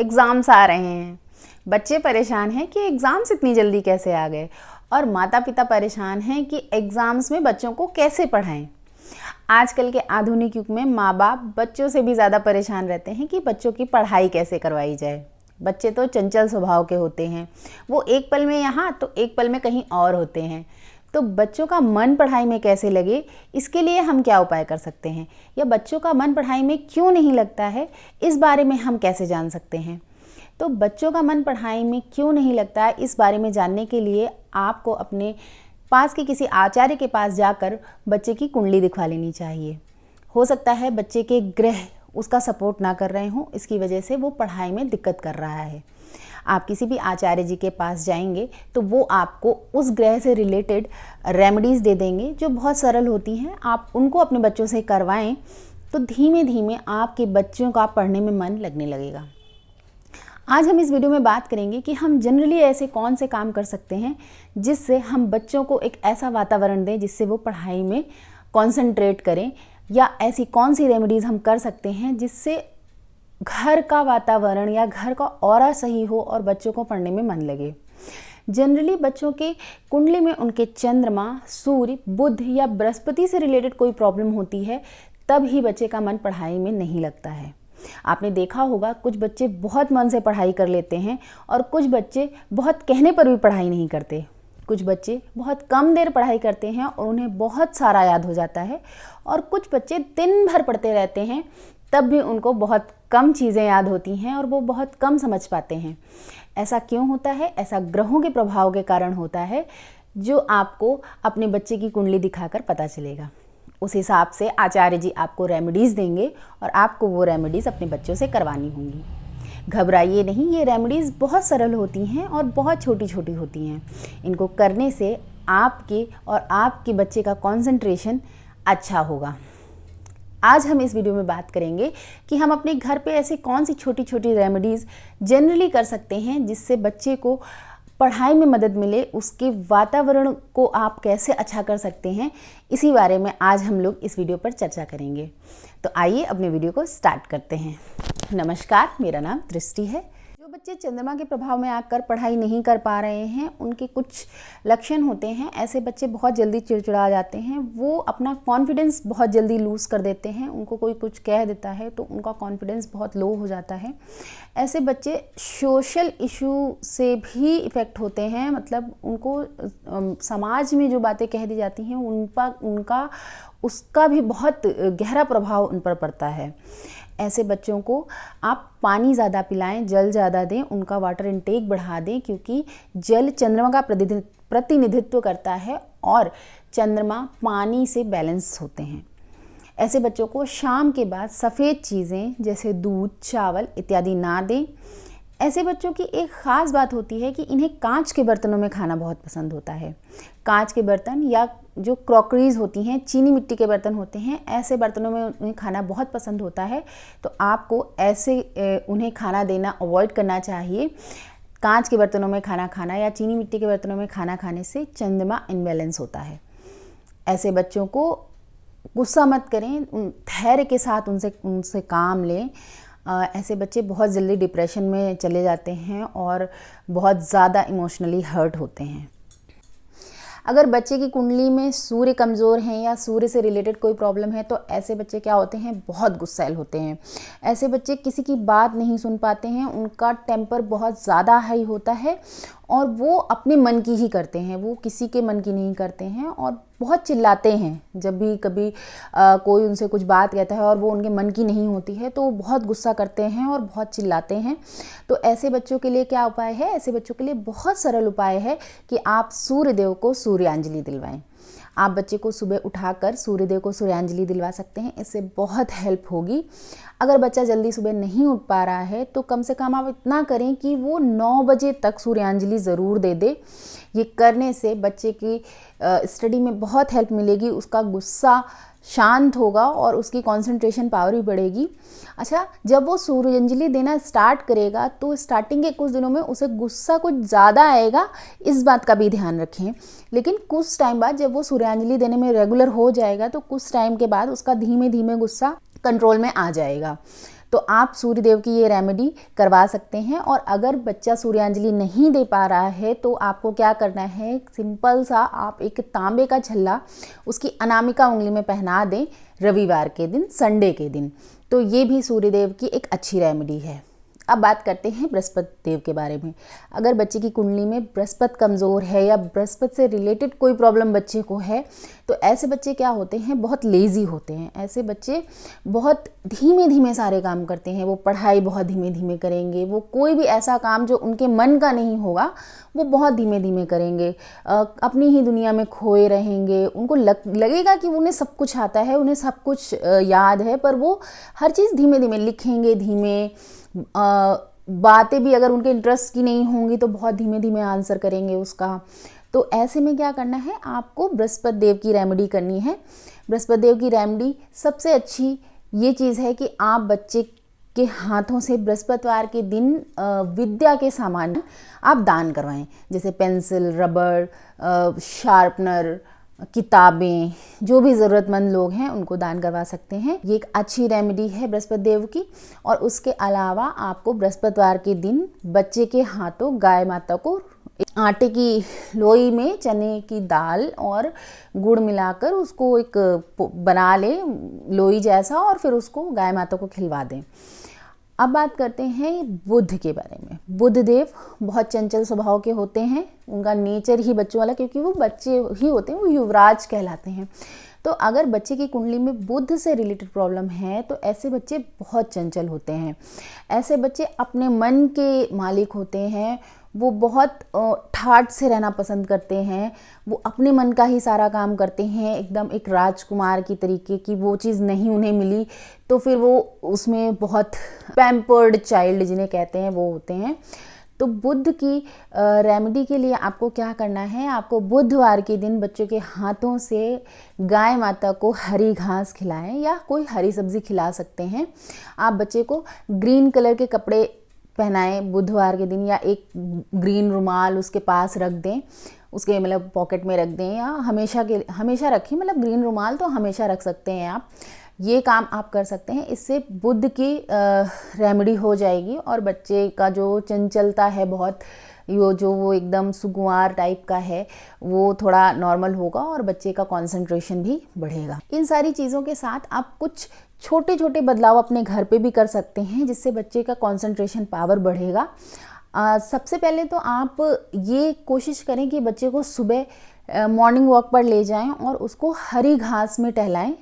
Exams आ रहे हैं, बच्चे परेशान हैं कि एग्ज़ाम्स इतनी जल्दी कैसे आ गए, और माता पिता परेशान हैं कि एग्ज़ाम्स में बच्चों को कैसे पढ़ाएं। आजकल के आधुनिक युग में माँ बाप बच्चों से भी ज़्यादा परेशान रहते हैं कि बच्चों की पढ़ाई कैसे करवाई जाए। बच्चे तो चंचल स्वभाव के होते हैं, वो एक पल में यहाँ तो एक पल में कहीं और होते हैं। तो बच्चों का मन पढ़ाई में कैसे लगे, इसके लिए हम क्या उपाय कर सकते हैं, या बच्चों का मन पढ़ाई में क्यों नहीं लगता है, इस बारे में हम कैसे जान सकते हैं। तो बच्चों का मन पढ़ाई में क्यों नहीं लगता है, इस बारे में जानने के लिए आपको अपने पास के किसी आचार्य के पास जाकर बच्चे की कुंडली दिखवा लेनी चाहिए। हो सकता है बच्चे के ग्रह उसका सपोर्ट ना कर रहे हों, इसकी वजह से वो पढ़ाई में दिक्कत कर रहा है। आप किसी भी आचार्य जी के पास जाएंगे तो वो आपको उस ग्रह से रिलेटेड रेमेडीज़ दे देंगे जो बहुत सरल होती हैं। आप उनको अपने बच्चों से करवाएं तो धीमे धीमे आपके बच्चों का पढ़ने में मन लगने लगेगा। आज हम इस वीडियो में बात करेंगे कि हम जनरली ऐसे कौन से काम कर सकते हैं जिससे हम बच्चों को एक ऐसा वातावरण दें जिससे वो पढ़ाई में कॉन्सेंट्रेट करें, या ऐसी कौन सी रेमेडीज़ हम कर सकते हैं जिससे घर का वातावरण या घर का ऑरा सही हो और बच्चों को पढ़ने में मन लगे। जनरली बच्चों के कुंडली में उनके चंद्रमा, सूर्य, बुध या बृहस्पति से रिलेटेड कोई प्रॉब्लम होती है, तब ही बच्चे का मन पढ़ाई में नहीं लगता है। आपने देखा होगा कुछ बच्चे बहुत मन से पढ़ाई कर लेते हैं और कुछ बच्चे बहुत कहने पर भी पढ़ाई नहीं करते। कुछ बच्चे बहुत कम देर पढ़ाई करते हैं और उन्हें बहुत सारा याद हो जाता है, और कुछ बच्चे दिन भर पढ़ते रहते हैं तब भी उनको बहुत कम चीज़ें याद होती हैं और वो बहुत कम समझ पाते हैं। ऐसा क्यों होता है? ऐसा ग्रहों के प्रभाव के कारण होता है, जो आपको अपने बच्चे की कुंडली दिखाकर पता चलेगा। उस हिसाब से आचार्य जी आपको रेमेडीज़ देंगे और आपको वो रेमेडीज़ अपने बच्चों से करवानी होंगी। घबराइए नहीं, ये रेमेडीज़ बहुत सरल होती हैं और बहुत छोटी छोटी होती हैं। इनको करने से आपके और आपके बच्चे का कंसंट्रेशन अच्छा होगा। आज हम इस वीडियो में बात करेंगे कि हम अपने घर पे ऐसी कौन सी छोटी छोटी रेमेडीज़ जनरली कर सकते हैं जिससे बच्चे को पढ़ाई में मदद मिले, उसके वातावरण को आप कैसे अच्छा कर सकते हैं, इसी बारे में आज हम लोग इस वीडियो पर चर्चा करेंगे। तो आइए अपने वीडियो को स्टार्ट करते हैं। नमस्कार, मेरा नाम दृष्टि है। जो बच्चे चंद्रमा के प्रभाव में आकर पढ़ाई नहीं कर पा रहे हैं, उनके कुछ लक्षण होते हैं। ऐसे बच्चे बहुत जल्दी चिड़चिड़ा जाते हैं, वो अपना कॉन्फिडेंस बहुत जल्दी लूज़ कर देते हैं। उनको कोई कुछ कह देता है तो उनका कॉन्फिडेंस बहुत लो हो जाता है। ऐसे बच्चे सोशल इशू से भी इफ़ेक्ट होते हैं, मतलब उनको समाज में जो बातें कह दी जाती हैं उनका उसका भी बहुत गहरा प्रभाव उन पर पड़ता है। ऐसे बच्चों को आप पानी ज़्यादा पिलाएं, जल ज़्यादा दें, उनका वाटर इनटेक बढ़ा दें, क्योंकि जल चंद्रमा का प्रतिनिधित्व करता है और चंद्रमा पानी से बैलेंस होते हैं। ऐसे बच्चों को शाम के बाद सफ़ेद चीज़ें जैसे दूध, चावल इत्यादि ना दें। ऐसे बच्चों की एक ख़ास बात होती है कि इन्हें कांच के बर्तनों में खाना बहुत पसंद होता है। कांच के बर्तन या जो क्रॉकरीज होती हैं, चीनी मिट्टी के बर्तन होते हैं, ऐसे बर्तनों में उन्हें खाना बहुत पसंद होता है। तो आपको ऐसे उन्हें खाना देना अवॉइड करना चाहिए। कांच के बर्तनों में खाना खाना या चीनी मिट्टी के बर्तनों में खाना खाने से चंद्रमा इनबैलेंस होता है। ऐसे बच्चों को गुस्सा मत करें, धैर्य के साथ उनसे काम लें। ऐसे बच्चे बहुत जल्दी डिप्रेशन में चले जाते हैं और बहुत ज़्यादा इमोशनली हर्ट होते हैं। अगर बच्चे की कुंडली में सूर्य कमज़ोर हैं या सूर्य से रिलेटेड कोई प्रॉब्लम है तो ऐसे बच्चे क्या होते हैं, बहुत गुस्सैल होते हैं। ऐसे बच्चे किसी की बात नहीं सुन पाते हैं, उनका टेम्पर बहुत ज़्यादा हाई होता है और वो अपने मन की ही करते हैं, वो किसी के मन की नहीं करते हैं और बहुत चिल्लाते हैं। जब भी कभी कोई उनसे कुछ बात कहता है और वो उनके मन की नहीं होती है तो वो बहुत गुस्सा करते हैं और बहुत चिल्लाते हैं। तो ऐसे बच्चों के लिए क्या उपाय है? ऐसे बच्चों के लिए बहुत सरल उपाय है कि आप सूर्यदेव को सूर्यांजलि दिलवाएं। आप बच्चे को सुबह उठाकर सूर्यदेव को सूर्यांजलि दिलवा सकते हैं, इससे बहुत हेल्प होगी। अगर बच्चा जल्दी सुबह नहीं उठ पा रहा है तो कम से कम आप इतना करें कि वो 9 बजे तक सूर्यांजलि ज़रूर दे दे। ये करने से बच्चे की स्टडी में बहुत हेल्प मिलेगी, उसका गुस्सा शांत होगा और उसकी कंसंट्रेशन पावर भी बढ़ेगी। अच्छा, जब वो सूर्यांजलि देना स्टार्ट करेगा तो स्टार्टिंग के कुछ दिनों में उसे गुस्सा कुछ ज़्यादा आएगा, इस बात का भी ध्यान रखें। लेकिन कुछ टाइम बाद जब वो सूर्यांजलि देने में रेगुलर हो जाएगा तो कुछ टाइम के बाद उसका धीमे धीमे गुस्सा कंट्रोल में आ जाएगा। तो आप सूर्यदेव की ये रेमेडी करवा सकते हैं। और अगर बच्चा सूर्यांजलि नहीं दे पा रहा है तो आपको क्या करना है, सिंपल सा आप एक तांबे का छल्ला उसकी अनामिका उंगली में पहना दें रविवार के दिन, संडे के दिन, तो ये भी सूर्यदेव की एक अच्छी रेमेडी है। अब बात करते हैं बृहस्पति देव के बारे में। अगर बच्चे की कुंडली में बृहस्पति कमज़ोर है या बृहस्पति से रिलेटेड कोई प्रॉब्लम बच्चे को है, तो ऐसे बच्चे क्या होते हैं, बहुत लेज़ी होते हैं। ऐसे बच्चे बहुत धीमे धीमे सारे काम करते हैं, वो पढ़ाई बहुत धीमे धीमे करेंगे, वो कोई भी ऐसा काम जो उनके मन का नहीं होगा वो बहुत धीमे धीमे करेंगे, अपनी ही दुनिया में खोए रहेंगे। उनको लगेगा कि उन्हें सब कुछ आता है, उन्हें सब कुछ याद है, पर वो हर चीज़ धीमे धीमे लिखेंगे, धीमे बातें भी अगर उनके इंटरेस्ट की नहीं होंगी तो बहुत धीमे धीमे आंसर करेंगे उसका। तो ऐसे में क्या करना है, आपको बृहस्पति देव की रेमेडी करनी है। बृहस्पति देव की रेमेडी सबसे अच्छी ये चीज़ है कि आप बच्चे के हाथों से बृहस्पतिवार के दिन विद्या के सामान आप दान करवाएं, जैसे पेंसिल, रबर, शार्पनर, किताबें, जो भी ज़रूरतमंद लोग हैं उनको दान करवा सकते हैं। ये एक अच्छी रेमेडी है बृहस्पति देव की। और उसके अलावा आपको बृहस्पतिवार के दिन बच्चे के हाथों गाय माता को आटे की लोई में चने की दाल और गुड़ मिलाकर उसको एक बना ले लोई जैसा, और फिर उसको गाय माता को खिलवा दें। अब बात करते हैं बुध के बारे में। बुध देव बहुत चंचल स्वभाव के होते हैं, उनका नेचर ही बच्चों वाला, क्योंकि वो बच्चे ही होते हैं, वो युवराज कहलाते हैं। तो अगर बच्चे की कुंडली में बुध से रिलेटेड प्रॉब्लम है तो ऐसे बच्चे बहुत चंचल होते हैं। ऐसे बच्चे अपने मन के मालिक होते हैं, वो बहुत ठाठ से रहना पसंद करते हैं, वो अपने मन का ही सारा काम करते हैं, एकदम एक राजकुमार की तरीके की। वो चीज़ नहीं उन्हें मिली तो फिर वो उसमें बहुत पैम्पर्ड चाइल्ड जिन्हें कहते हैं वो होते हैं। तो बुध की रेमेडी के लिए आपको क्या करना है, आपको बुधवार के दिन बच्चों के हाथों से गाय माता को हरी घास खिलाएं या कोई हरी सब्जी खिला सकते हैं। आप बच्चे को ग्रीन कलर के कपड़े पहनाएं बुधवार के दिन, या एक ग्रीन रुमाल उसके पास रख दें, उसके मतलब पॉकेट में रख दें, या हमेशा रखें, मतलब ग्रीन रुमाल तो हमेशा रख सकते हैं आप। ये काम आप कर सकते हैं, इससे बुध की रेमेडी हो जाएगी और बच्चे का जो चंचलता है बहुत, वो एकदम सुकुमार टाइप का है, वो थोड़ा नॉर्मल होगा और बच्चे का कंसंट्रेशन भी बढ़ेगा। इन सारी चीज़ों के साथ आप कुछ छोटे छोटे बदलाव अपने घर पे भी कर सकते हैं, जिससे बच्चे का कंसंट्रेशन पावर बढ़ेगा। सबसे पहले तो आप ये कोशिश करें कि बच्चे को सुबह मॉर्निंग वॉक पर ले जाएं और उसको हरी घास में टहलाएं।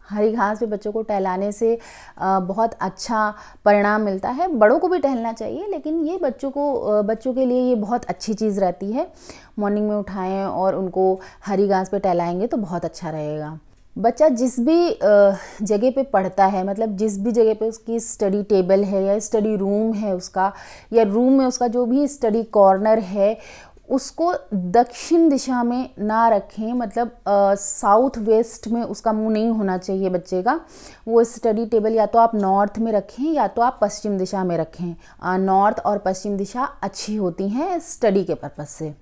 हरी घास पे बच्चों को टहलाने से बहुत अच्छा परिणाम मिलता है। बड़ों को भी टहलना चाहिए, लेकिन ये बच्चों के लिए ये बहुत अच्छी चीज़ रहती है। मॉर्निंग में उठाएं और उनको हरी घास पे टहलाएंगे तो बहुत अच्छा रहेगा। बच्चा जिस भी जगह पे पढ़ता है, मतलब जिस भी जगह पे उसकी स्टडी टेबल है या स्टडी रूम है उसका, या रूम में उसका जो भी स्टडी कॉर्नर है, उसको दक्षिण दिशा में ना रखें, मतलब साउथ वेस्ट में उसका मुंह नहीं होना चाहिए बच्चे का। वो स्टडी टेबल या तो आप नॉर्थ में रखें या तो आप पश्चिम दिशा में रखें। नॉर्थ और पश्चिम दिशा अच्छी होती हैं स्टडी के पर्पज़ से।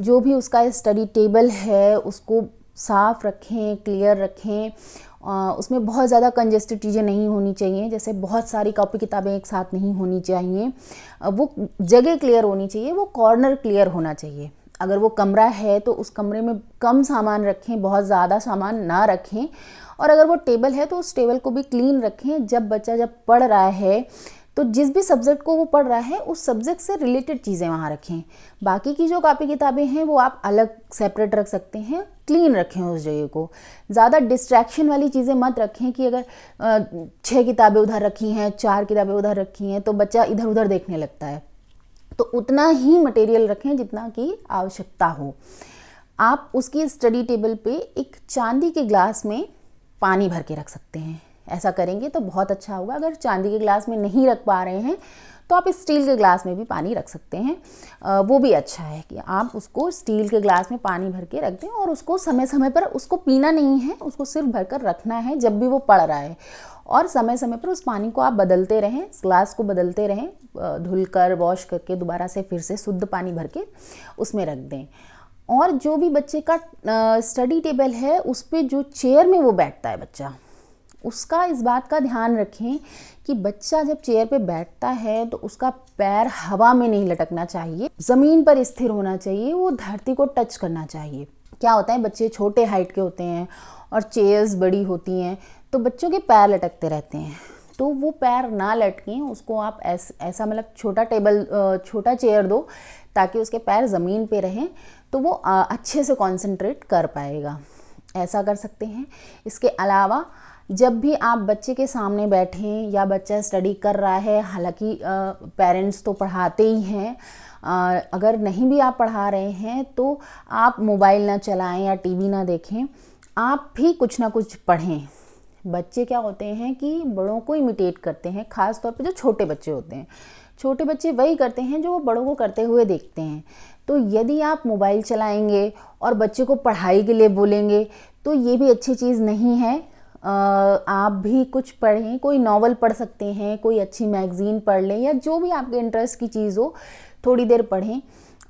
जो भी उसका स्टडी टेबल है उसको साफ़ रखें, क्लियर रखें। उसमें बहुत ज़्यादा कंजेस्टेड चीज़ें नहीं होनी चाहिए, जैसे बहुत सारी कॉपी किताबें एक साथ नहीं होनी चाहिए। वो जगह क्लियर होनी चाहिए, वो कॉर्नर क्लियर होना चाहिए। अगर वो कमरा है तो उस कमरे में कम सामान रखें, बहुत ज़्यादा सामान ना रखें। और अगर वो टेबल है तो उस टेबल को भी क्लीन रखें। जब बच्चा पढ़ रहा है तो जिस भी सब्जेक्ट को वो पढ़ रहा है उस सब्जेक्ट से रिलेटेड चीज़ें वहाँ रखें। बाकी की जो कॉपी किताबें हैं वो आप अलग सेपरेट रख सकते हैं, क्लीन रखें उस जगह को। ज़्यादा डिस्ट्रैक्शन वाली चीज़ें मत रखें कि अगर 6 किताबें उधर रखी हैं, 4 किताबें उधर रखी हैं तो बच्चा इधर उधर देखने लगता है। तो उतना ही मटेरियल रखें जितना की आवश्यकता हो। आप उसकी स्टडी टेबल पे एक चांदी के ग्लास में पानी भर के रख सकते हैं। ऐसा करेंगे तो बहुत अच्छा होगा। अगर चांदी के ग्लास में नहीं रख पा रहे हैं तो आप स्टील के ग्लास में भी पानी रख सकते हैं। वो भी अच्छा है कि आप उसको स्टील के ग्लास में पानी भर के रख दें और उसको समय समय पर उसको पीना नहीं है, उसको सिर्फ भरकर रखना है जब भी वो पड़ रहा है। और समय समय पर उस पानी को आप बदलते रहें, इस ग्लास को बदलते रहें, धुलकर वॉश करके दोबारा से फिर से शुद्ध पानी भर के उसमें रख दें। और जो भी बच्चे का स्टडी टेबल है उस पर जो चेयर में वो बैठता है बच्चा, उसका इस बात का ध्यान रखें कि बच्चा जब चेयर पे बैठता है तो उसका पैर हवा में नहीं लटकना चाहिए, ज़मीन पर स्थिर होना चाहिए, वो धरती को टच करना चाहिए। क्या होता है, बच्चे छोटे हाइट के होते हैं और चेयर्स बड़ी होती हैं तो बच्चों के पैर लटकते रहते हैं, तो वो पैर ना लटकें, उसको आप ऐसा मतलब छोटा चेयर दो ताकि उसके पैर ज़मीन पे रहें, तो वो अच्छे से कंसंट्रेट कर पाएगा। ऐसा कर सकते हैं। इसके अलावा जब भी आप बच्चे के सामने बैठें या बच्चा स्टडी कर रहा है, हालांकि पेरेंट्स तो पढ़ाते ही हैं, अगर नहीं भी आप पढ़ा रहे हैं तो आप मोबाइल ना चलाएं या टीवी ना देखें, आप भी कुछ ना कुछ पढ़ें। बच्चे क्या होते हैं कि बड़ों को इमिटेट करते हैं, ख़ास तौर पे जो छोटे बच्चे होते हैं। छोटे बच्चे वही करते हैं जो वो बड़ों को करते हुए देखते हैं। तो यदि आप मोबाइल चलाएंगे और बच्चे को पढ़ाई के लिए बोलेंगे तो ये भी अच्छी चीज़ नहीं है। आप भी कुछ पढ़ें, कोई नॉवल पढ़ सकते हैं, कोई अच्छी मैगज़ीन पढ़ लें या जो भी आपके इंटरेस्ट की चीज़ हो, थोड़ी देर पढ़ें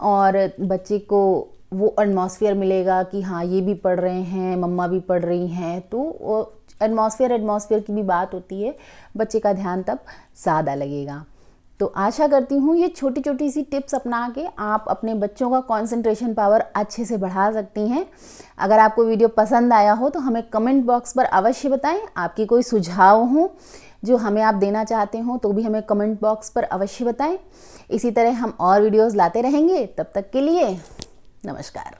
और बच्चे को वो एटमॉस्फेयर मिलेगा कि हाँ ये भी पढ़ रहे हैं, मम्मा भी पढ़ रही हैं, तो एटमॉस्फेयर की भी बात होती है, बच्चे का ध्यान तब ज़्यादा लगेगा। तो आशा करती हूँ ये छोटी छोटी सी टिप्स अपना के आप अपने बच्चों का कंसंट्रेशन पावर अच्छे से बढ़ा सकती हैं। अगर आपको वीडियो पसंद आया हो तो हमें कमेंट बॉक्स पर अवश्य बताएं। आपकी कोई सुझाव हो जो हमें आप देना चाहते हो तो भी हमें कमेंट बॉक्स पर अवश्य बताएं। इसी तरह हम और वीडियोज़ लाते रहेंगे। तब तक के लिए नमस्कार।